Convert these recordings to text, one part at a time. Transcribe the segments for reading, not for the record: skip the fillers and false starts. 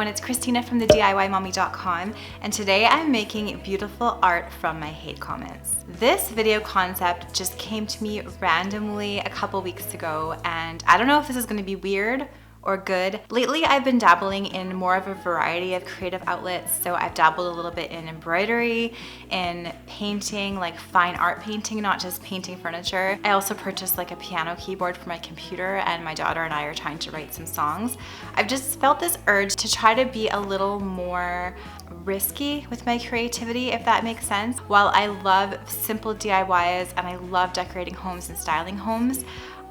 everyone, it's Christina from the DIYmommy.com, and today I'm making beautiful art from my hate comments. This video concept just came to me randomly a couple weeks ago, and I don't know if this is going to be weird or good. Lately, I've been dabbling in more of a variety of creative outlets. So I've dabbled a little bit in embroidery, in painting, like fine art painting, not just painting furniture. I also purchased like a piano keyboard for my computer, and my daughter and I are trying to write some songs. I've just felt this urge to try to be a little more risky with my creativity, if that makes sense. While I love simple DIYs and I love decorating homes and styling homes,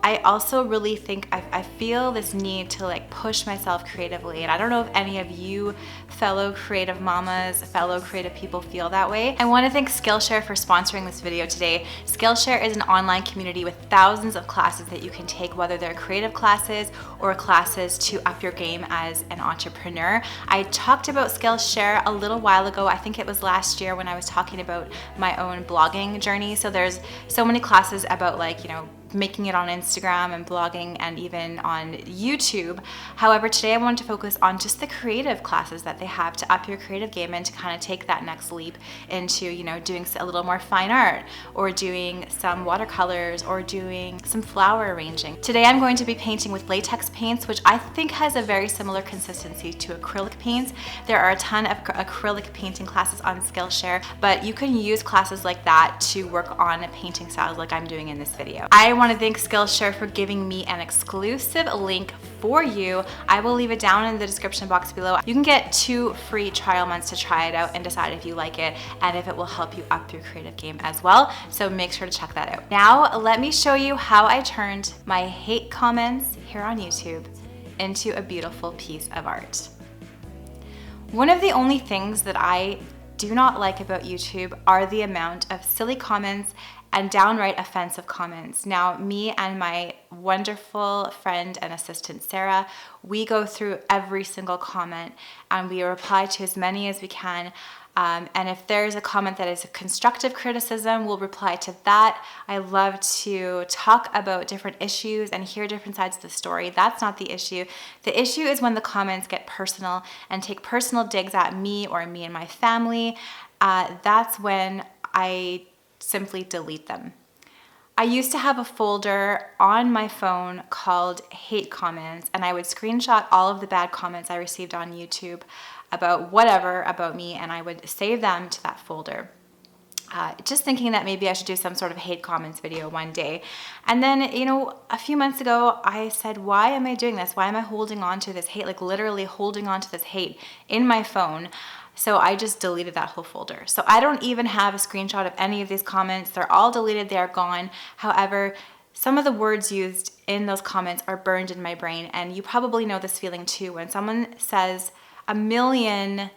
I also really think I feel this need to like push myself creatively, and I don't know if any of you fellow creative mamas, fellow creative people feel that way. I want to thank Skillshare for sponsoring this video today. Skillshare is an online community with thousands of classes that you can take, whether they're creative classes or classes to up your game as an entrepreneur. I talked about Skillshare a little while ago. I think it was last year when I was talking about my own blogging journey. So there's so many classes about like, you know, making it on Instagram and blogging and even on YouTube. However, today I wanted to focus on just the creative classes that they have to up your creative game and to kind of take that next leap into, you know, doing a little more fine art or doing some watercolors or doing some flower arranging. Today I'm going to be painting with latex paints, which I think has a very similar consistency to acrylic paints. There are a ton of acrylic painting classes on Skillshare, but you can use classes like that to work on painting styles like I'm doing in this video. I want to thank Skillshare for giving me an exclusive link for you. I will leave it down in the description box below. You can get 2 free trial months to try it out and decide if you like it and if it will help you up your creative game as well. So make sure to check that out. Now let me show you how I turned my hate comments here on YouTube into a beautiful piece of art. One of the only things that I do not like about YouTube are the amount of silly comments and downright offensive comments. Now, me and my wonderful friend and assistant, Sarah, we go through every single comment and we reply to as many as we can. And if there's a comment that is a constructive criticism, we'll reply to that. I love to talk about different issues and hear different sides of the story. That's not the issue. The issue is when the comments get personal and take personal digs at me or me and my family. That's when I simply delete them. I used to have a folder on my phone called hate comments, and I would screenshot all of the bad comments I received on YouTube about whatever about me, and I would save them to that folder. Just thinking that maybe I should do some sort of hate comments video one day. And then, you know, a few months ago, I said, why am I doing this? Why am I holding on to this hate? Like literally holding on to this hate in my phone. So I just deleted that whole folder. So I don't even have a screenshot of any of these comments. They're all deleted, they're gone. However, some of the words used in those comments are burned in my brain. And you probably know this feeling too. When someone says a million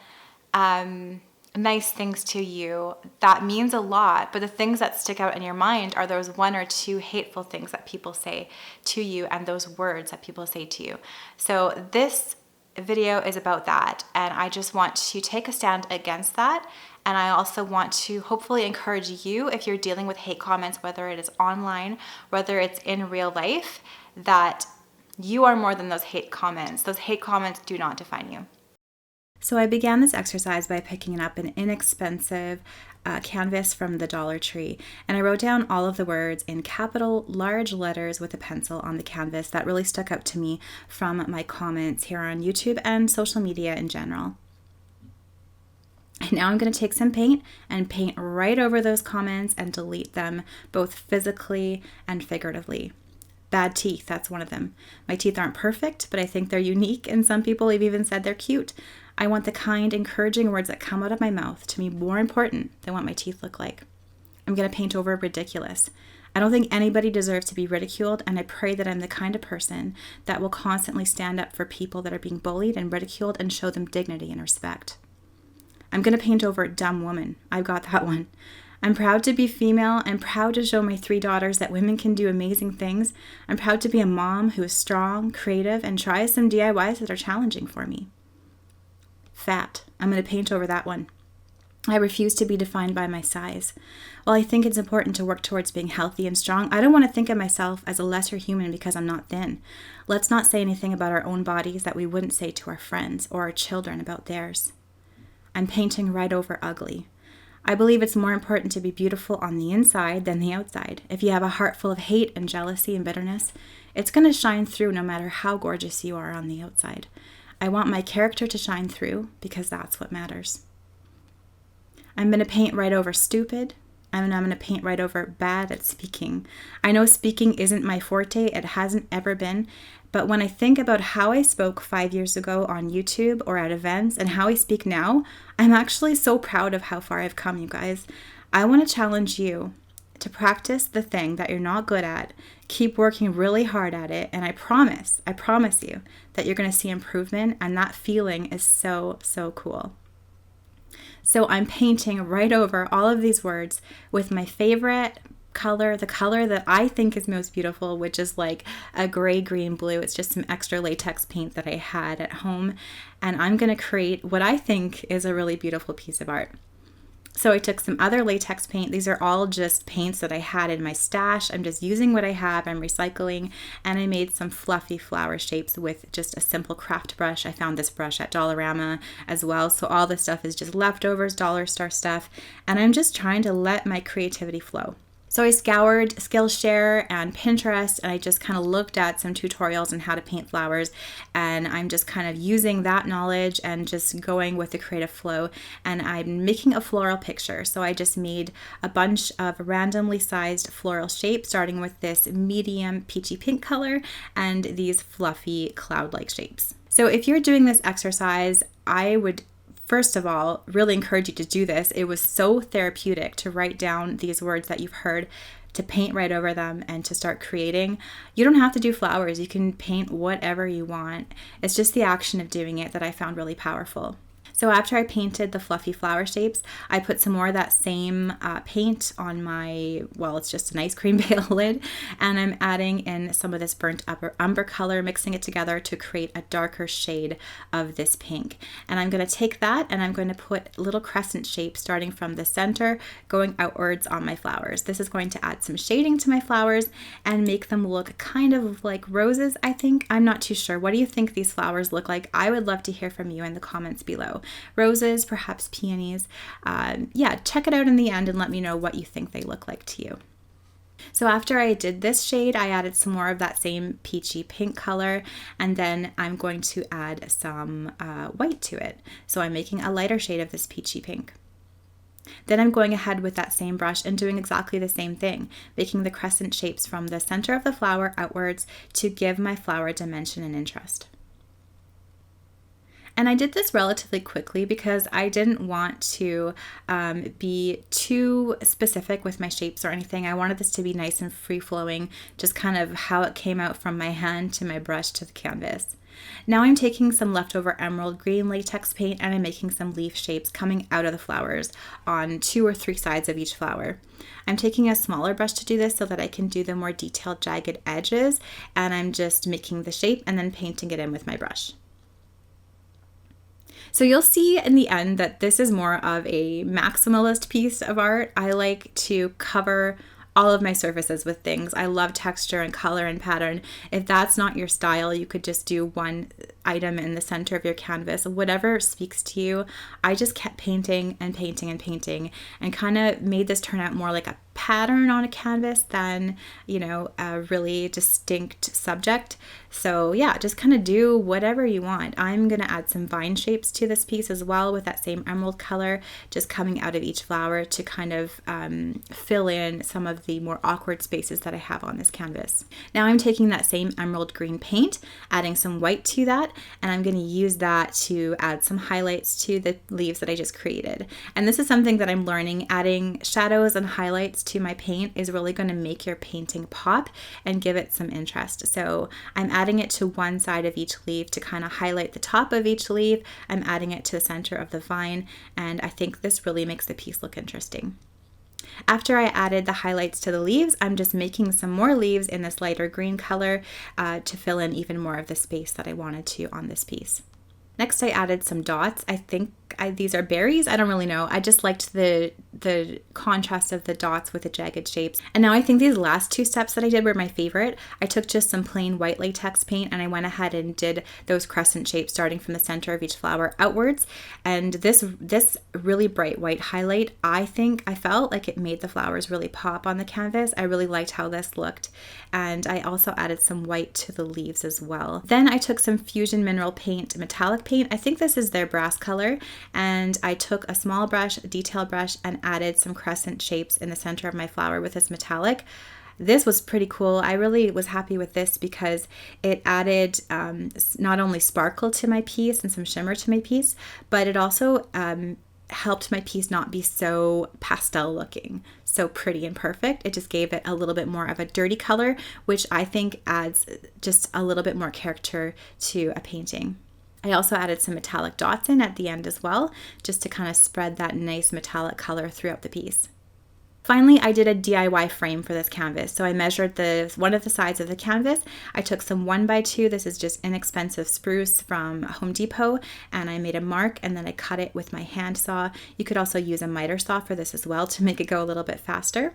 nice things to you, that means a lot. But the things that stick out in your mind are those 1 or 2 hateful things that people say to you and those words that people say to you. So this video is about that, and I just want to take a stand against that. And I also want to hopefully encourage you, if you're dealing with hate comments, whether it is online, whether it's in real life, that you are more than those hate comments. Those hate comments do not define you. So I began this exercise by picking up an inexpensive canvas from the Dollar Tree, and I wrote down all of the words in capital large letters with a pencil on the canvas that really stuck out to me from my comments here on YouTube and social media in general. And now I'm going to take some paint and paint right over those comments and delete them, both physically and figuratively. Bad teeth, that's one of them. My teeth aren't perfect, but I think they're unique, and some people have even said they're cute. I want the kind, encouraging words that come out of my mouth to be more important than what my teeth look like. I'm going to paint over ridiculous. I don't think anybody deserves to be ridiculed, and I pray that I'm the kind of person that will constantly stand up for people that are being bullied and ridiculed and show them dignity and respect. I'm going to paint over dumb woman. I've got that one. I'm proud to be female. I'm proud to show my 3 daughters that women can do amazing things. I'm proud to be a mom who is strong, creative, and tries some DIYs that are challenging for me. Fat. I'm going to paint over that one. I refuse to be defined by my size. While I think it's important to work towards being healthy and strong, I don't want to think of myself as a lesser human because I'm not thin. Let's not say anything about our own bodies that we wouldn't say to our friends or our children about theirs. I'm painting right over ugly. I believe it's more important to be beautiful on the inside than the outside. If you have a heart full of hate and jealousy and bitterness, it's going to shine through no matter how gorgeous you are on the outside. I want my character to shine through because that's what matters. I'm going to paint right over stupid. I'm going to paint right over bad at speaking. I know speaking isn't my forte. It hasn't ever been. But when I think about how I spoke 5 years ago on YouTube or at events and how I speak now, I'm actually so proud of how far I've come, you guys. I want to challenge you to practice the thing that you're not good at. Keep working really hard at it. And I promise you that you're going to see improvement. And that feeling is so, so cool. So I'm painting right over all of these words with my favorite color, the color that I think is most beautiful, which is like a gray, green, blue. It's just some extra latex paint that I had at home. And I'm going to create what I think is a really beautiful piece of art. So I took some other latex paint. These are all just paints that I had in my stash. I'm just using what I have. I'm recycling. And I made some fluffy flower shapes with just a simple craft brush. I found this brush at Dollarama as well. So all this stuff is just leftovers, dollar store stuff. And I'm just trying to let my creativity flow. So I scoured Skillshare and Pinterest, and I just kind of looked at some tutorials on how to paint flowers, and I'm just kind of using that knowledge and just going with the creative flow, and I'm making a floral picture. So I just made a bunch of randomly sized floral shapes, starting with this medium peachy pink color and these fluffy cloud-like shapes. So if you're doing this exercise, I would first of all, really encourage you to do this. It was so therapeutic to write down these words that you've heard, to paint right over them, and to start creating. You don't have to do flowers. You can paint whatever you want. It's just the action of doing it that I found really powerful. So after I painted the fluffy flower shapes, I put some more of that same paint on my, well, it's just an ice cream pail lid, and I'm adding in some of this burnt umber color, mixing it together to create a darker shade of this pink. And I'm going to take that and I'm going to put little crescent shapes starting from the center, going outwards on my flowers. This is going to add some shading to my flowers and make them look kind of like roses, I think. I'm not too sure. What do you think these flowers look like? I would love to hear from you in the comments below. Roses, perhaps peonies. Yeah, check it out in the end and let me know what you think they look like to you. So after I did this shade, I added some more of that same peachy pink color, and then I'm going to add some white to it. So I'm making a lighter shade of this peachy pink. Then I'm going ahead with that same brush and doing exactly the same thing, making the crescent shapes from the center of the flower outwards to give my flower dimension and interest. And I did this relatively quickly because I didn't want to be too specific with my shapes or anything. I wanted this to be nice and free-flowing, just kind of how it came out from my hand to my brush to the canvas. Now I'm taking some leftover emerald green latex paint and I'm making some leaf shapes coming out of the flowers on 2 or 3 sides of each flower. I'm taking a smaller brush to do this so that I can do the more detailed jagged edges, and I'm just making the shape and then painting it in with my brush. So you'll see in the end that this is more of a maximalist piece of art. I like to cover all of my surfaces with things. I love texture and color and pattern. If that's not your style, you could just do one item in the center of your canvas, whatever speaks to you. I just kept painting and painting and painting and kind of made this turn out more like a pattern on a canvas than, you know, a really distinct subject. So yeah, just kind of do whatever you want. I'm going to add some vine shapes to this piece as well with that same emerald color just coming out of each flower to kind of fill in some of the more awkward spaces that I have on this canvas. Now I'm taking that same emerald green paint, adding some white to that, and I'm going to use that to add some highlights to the leaves that I just created. And this is something that I'm learning. Adding shadows and highlights to my paint is really going to make your painting pop and give it some interest. So I'm adding it to one side of each leaf to kind of highlight the top of each leaf. I'm adding it to the center of the vine, and I think this really makes the piece look interesting. After I added the highlights to the leaves, I'm just making some more leaves in this lighter green color to fill in even more of the space that I wanted to on this piece. Next, I added some dots. I think these are berries. I don't really know. I just liked the contrast of the dots with the jagged shapes. And now I think these last two steps that I did were my favorite. I took just some plain white latex paint and I went ahead and did those crescent shapes starting from the center of each flower outwards. And this really bright white highlight, I felt like it made the flowers really pop on the canvas. I really liked how this looked. And I also added some white to the leaves as well. Then I took some Fusion Mineral Paint metallic paint. I think this is their brass color. And I took a small brush, a detail brush, and added some crescent shapes in the center of my flower with this metallic. This was pretty cool. I really was happy with this because it added not only sparkle to my piece and some shimmer to my piece, but it also helped my piece not be so pastel looking, so pretty and perfect. It just gave it a little bit more of a dirty color, which I think adds just a little bit more character to a painting. I also added some metallic dots in at the end as well, just to kind of spread that nice metallic color throughout the piece. Finally, I did a DIY frame for this canvas. So I measured one of the sides of the canvas. I took some 1x2, this is just inexpensive spruce from Home Depot, and I made a mark and then I cut it with my hand saw. You could also use a miter saw for this as well to make it go a little bit faster.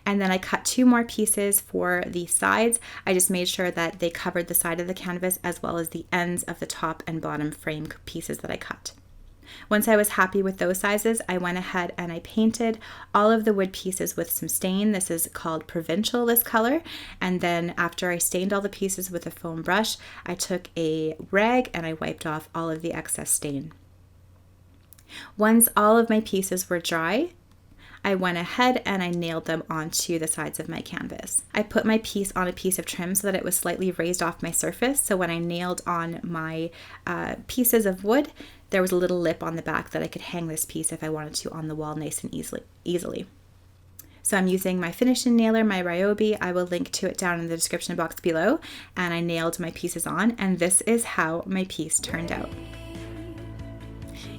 And then I cut 2 more pieces for the sides. I just made sure that they covered the side of the canvas as well as the ends of the top and bottom frame pieces that I cut. Once I was happy with those sizes, I went ahead and I painted all of the wood pieces with some stain. This is called Provincial, this color. And then after I stained all the pieces with a foam brush, I took a rag and I wiped off all of the excess stain. Once all of my pieces were dry, I went ahead and I nailed them onto the sides of my canvas. I put my piece on a piece of trim so that it was slightly raised off my surface. So when I nailed on my pieces of wood, there was a little lip on the back that I could hang this piece if I wanted to on the wall nice and easily. So I'm using my finishing nailer, my Ryobi. I will link to it down in the description box below. And I nailed my pieces on, and this is how my piece turned out.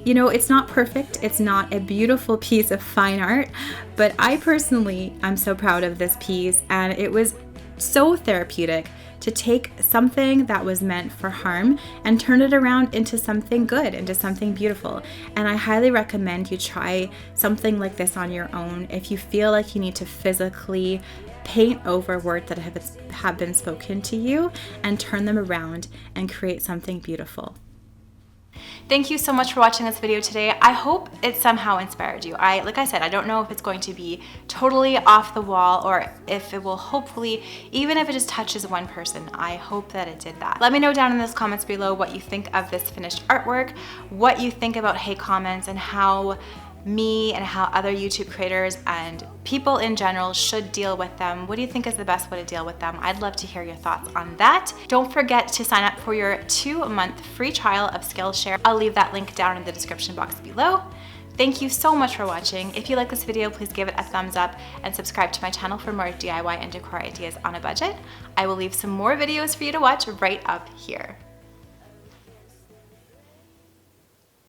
You know, it's not perfect, it's not a beautiful piece of fine art, but I personally am so proud of this piece, and it was so therapeutic to take something that was meant for harm and turn it around into something good, into something beautiful. And I highly recommend you try something like this on your own if you feel like you need to physically paint over words that have been spoken to you and turn them around and create something beautiful. Thank you so much for watching this video today. I hope it somehow inspired you. Like I said, I don't know if it's going to be totally off the wall or if it will hopefully, even if it just touches one person, I hope that it did that. Let me know down in those comments below what you think of this finished artwork, what you think about hate comments and how me and how other YouTube creators and people in general should deal with them. What do you think is the best way to deal with them? I'd love to hear your thoughts on that. Don't forget to sign up for your 2-month free trial of Skillshare. I'll leave that link down in the description box below. Thank you so much for watching. If you like this video, please give it a thumbs up and subscribe to my channel for more DIY and decor ideas on a budget. I will leave some more videos for you to watch right up here.